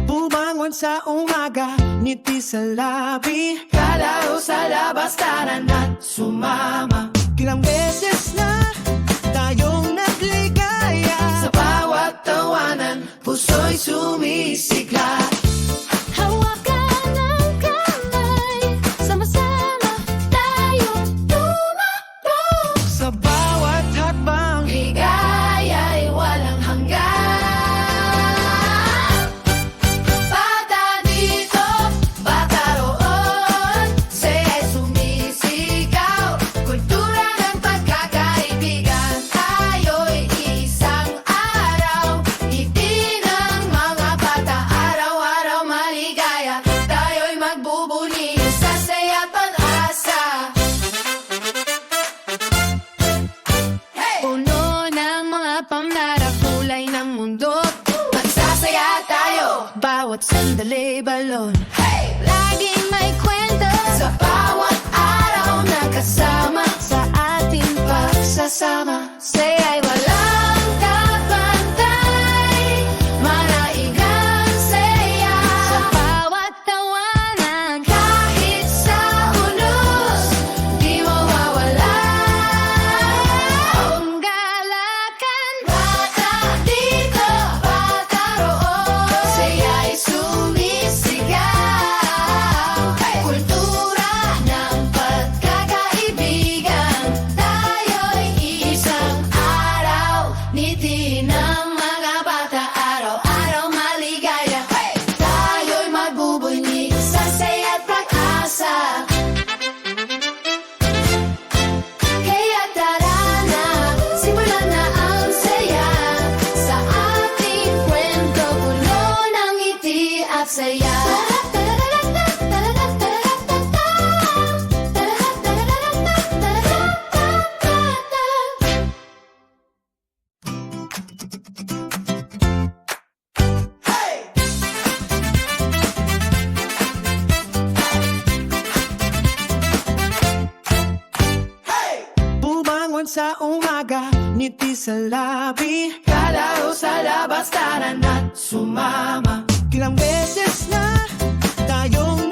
Bumangon sa umaga, ngiti sa labi, kalaro sa labas, tara na't sumama. Ilang beses na tayong nagligaya, sa bawat tawanan, puso'y sumisigla. Hawakan ang kamay, sama-sama tayo tumakbo. Sa bawat hakbang, Ligaya'y walang hanggan. Bata dito, bata roon, saya'y sumisigaw. Kultura ng pagkakaibigan, tayo'y isang araw. Ngiti ng mga bata, araw-araw maligaya. Tayo'y magbubuni sa saya at pag-asa. Puno ng mga pamnara, kulay ng mundo. Magsasaya tayo, bawat sandali balon. Laging may kwento, sa bawat araw na kasama. Sa ating pagsasama, saya'y walang kapantay. Manaigang saya, sa bawat tawanan. Kahit sa unos, di mawawala. Ang galakan, bata dito, bata roon, saya'y sumisigaw. Kultura ng pagkakaibigan, tayo'y isang araw. Ngiti ng mga bata, araw-araw maligaya. Tayo'y magbubunyi sa saya at pag-asa. Kaya tara na, simulan na ang saya. Sa ating kwento, puno ng ngiti at saya. bumangon sa umaga, ngiti sa labi, kalaro sa labas, tara na't sumama. Ilang beses na tayong